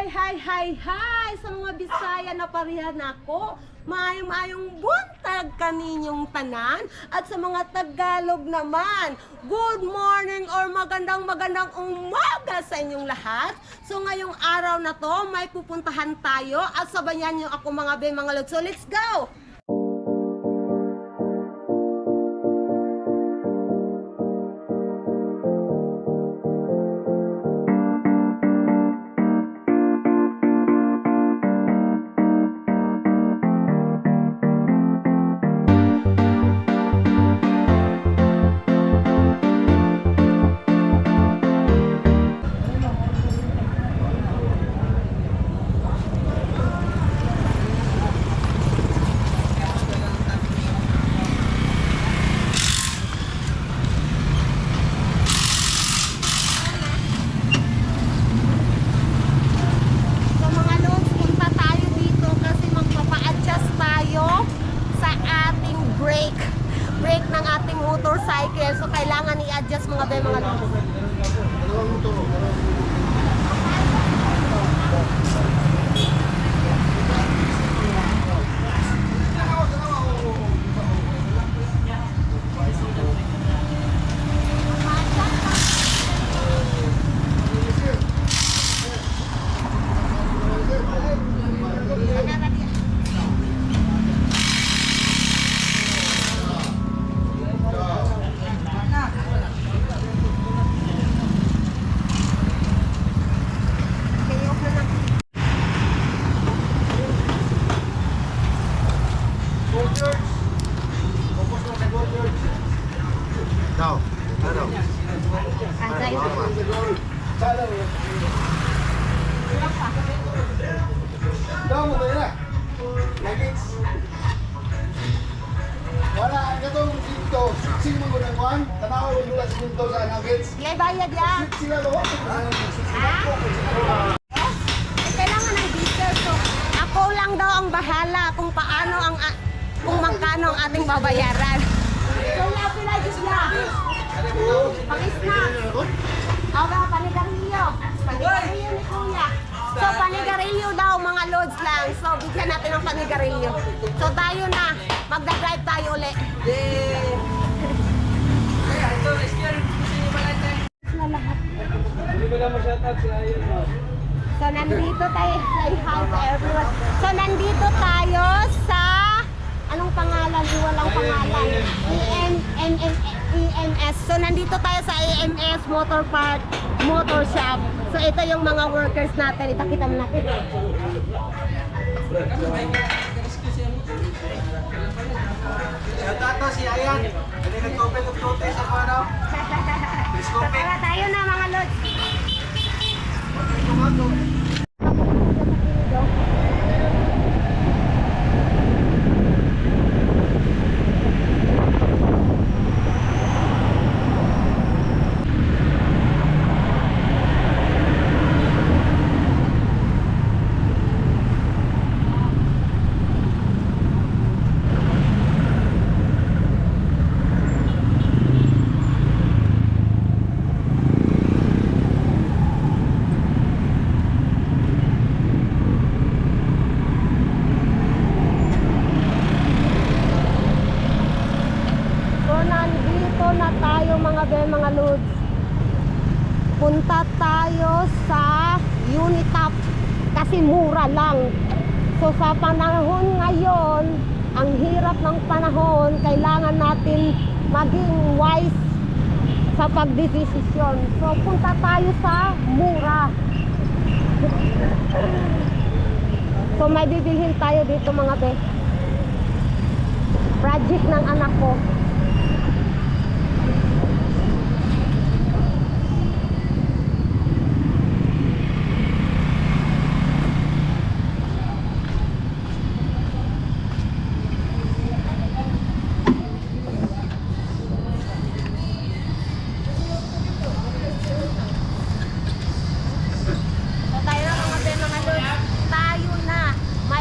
Hi! Sa mga Bisaya na parihan ako, maayong buntag kaninyong tanan. At sa mga Tagalog naman, good morning or magandang umaga sa inyong lahat. So ngayong araw na to, may pupuntahan tayo at sabayan niyo ako mga lods. So let's go! Break ng ating motorcycle. So kailangan i-adjust mga lods. Wala, katong dito, sing mo ng kuan, tanaw yung plus dito sa nuggets. May bayad yan. Sila do. Kailangan ng details. So, ako lang daw ang bahala kung kung magkano ang ating babayaran. So, pila just na. Pangis na. Aba, panigarilyo. Panigarilyo ni Kuya. So, panigarilyo daw mga lods lang. So, bigyan natin ng panigarilyo. So, tayo na. Magdadrive tayo ulit. Na lahat. So, nandito tayo. Say hi to everyone. So, nandito tayo sa anong pangalan? Walang pangalan. EMS. So, nandito tayo sa EMS Motor Park Motor Shop. So, ito yung mga workers natin. Itakita mo natin. Shoutout to si Ayan. Hindi nag-open ng tote sa ano. So, tara tayo na mga lods. Mga lods, punta tayo sa Unitop kasi mura lang. So sa panahon ngayon, ang hirap ng panahon, kailangan natin maging wise sa pagdedesisyon. So punta tayo sa mura. So may bibilhin tayo dito mga be. Project ng anak ko.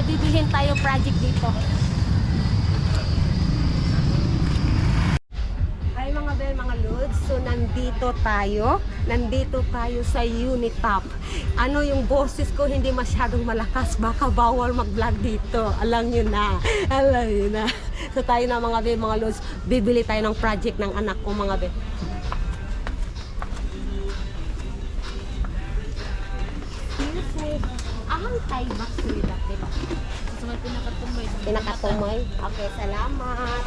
Bibilhin tayo project dito. Hi mga lods. So nandito tayo sa Unitop. Ano yung boses ko hindi masyadong malakas, baka bawal mag-vlog dito. Alam nyo na. So tayo na mga be, mga lods, bibili tayo ng project ng anak ko mga be. Excuse me. Ahang Thai box nila, diba? Sa may pinakatumay. Pinakatumoy. Okay, salamat.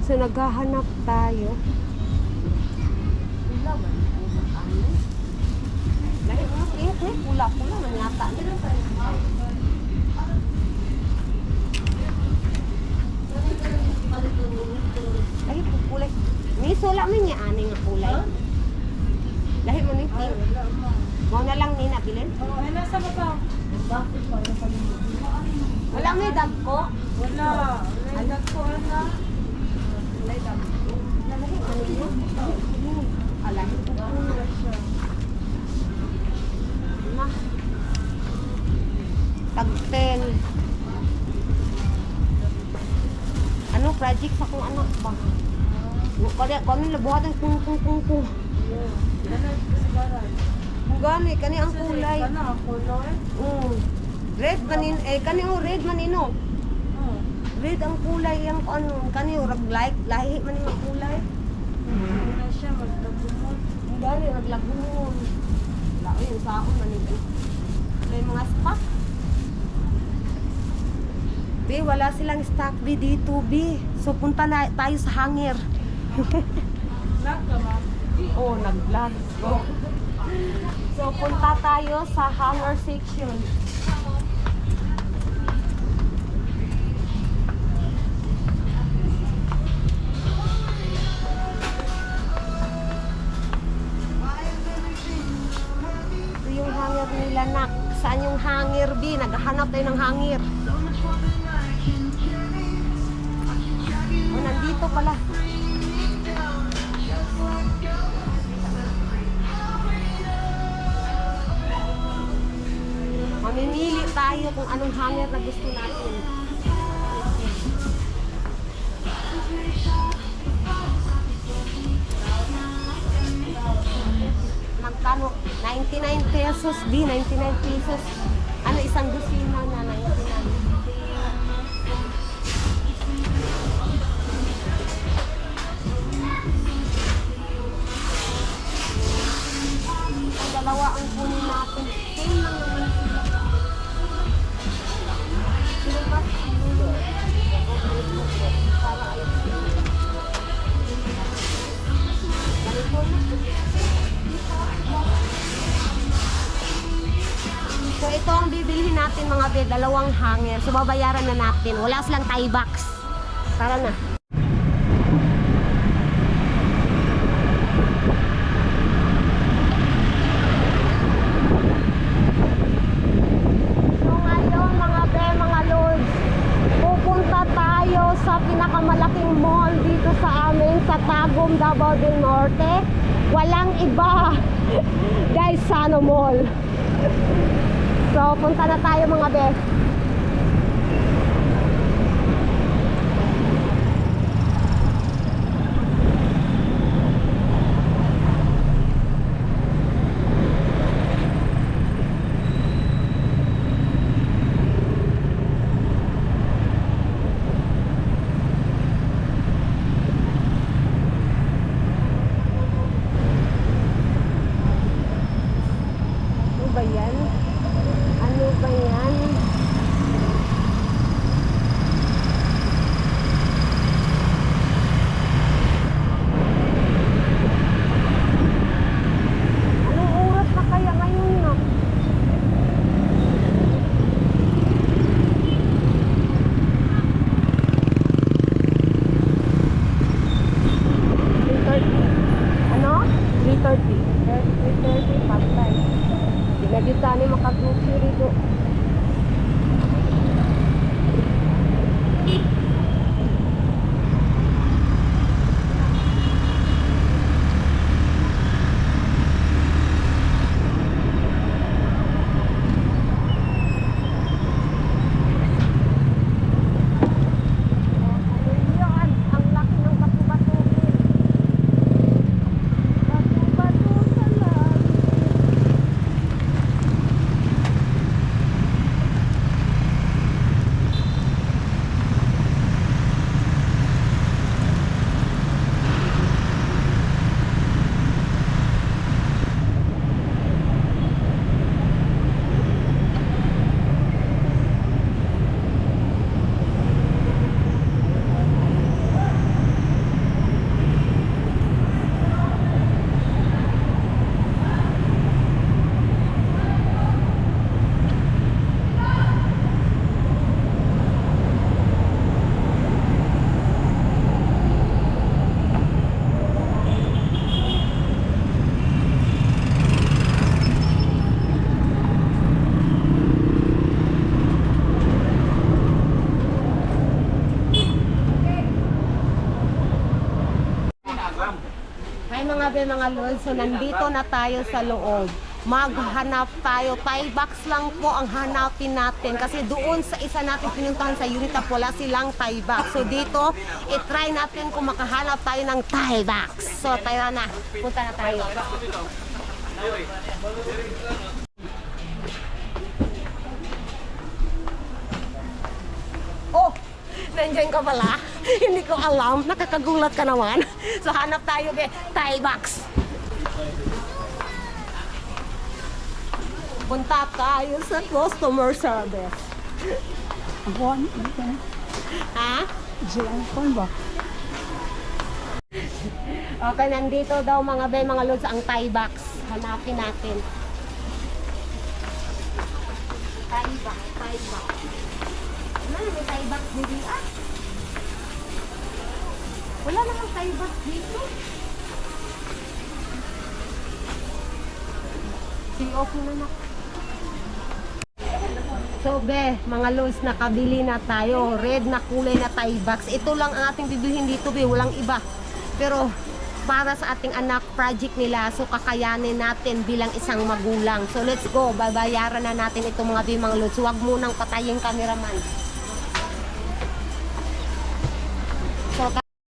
So naghahanap tayo. Lahit mo pula-pula man yata. Lahit mo kulay. May sula man niya ani nga kulay. Lahit mo ni pink. Mo na lang ni nabilin. Ay, nasa ba ba? Wala may dagko. Wala. Ay, nagkuhan na. Lahit dagko. Lahit ano yun? Lahit ko kulay siya. Ma. Tagtel. Ano project sa kong anak ba? Kani labuhatan kung. Kung gani, kani ang kulay. Kana ang kulay? Red manin, kani ang red manino. Red ang kulay, yung ano, kani rag like, lahi man yung kulay. Wala siya, magdagumot. Kung gani, raglagun. Lahi yung saon manino. May mga stock. B, wala silang stock B dito, B. So, punta na tayo sa hanger. Vlog ka ba? Oh, nag-vlog. So, punta tayo sa hanger section. Ito yung hanger nila, nak. Saan yung hanger, B? Naghahanap tayo ng hanger. Oh, nandito pala. Mamimili tayo kung anong hanger na gusto natin. Magkano? 99 pesos, B. 99 pesos. Ano, isang dosina na 99. Ang dalawa ang kunin natin. Same lang naman sila. Sino ba? Para ayos. Ganito na. So ito ang bibilhin natin mga be, dalawang hanger. So babayaran na natin. Wala silang tie box. Tara na. So ngayon mga be, mga lords, pupunta tayo sa pinakamalaking mall dito sa amin sa Tagum, Davao del Norte. Walang iba. Guys, Sano Mall. So, punta na tayo mga be. Ano ba yan? Ano ba yan? mga be mga lods, so nandito na tayo sa loob. Maghanap tayo. Thai box lang po ang hanapin natin. Kasi doon sa isa natin pinuntahan sa Unitap, wala silang Thai box. So dito, itry natin kung makahanap tayo ng Thai box. So tayo na. Punta na tayo. Oh! Nandiyan ka pala. Hindi ko alam. Nakakagulat ka naman. So hanap tayo be Thai box. Punta tayo sa customer service. Buwan, Ha? Diyan ba? Okay, nandito daw mga be, mga lods, ang Thai box. Hanapin natin. Thai box, Thai box. Ano, may Thai box dito? Ah! Wala namang Thai box dito. See, okay na na. So be, mga lods, nakabili na tayo. Red na kulay na Thai box. Ito lang ang ating bibilhin dito be, walang iba. Pero para sa ating anak, project nila, so kakayanin natin bilang isang magulang. So let's go, babayaran na natin itong mga be, mga lods. Huwag munang patayin cameraman.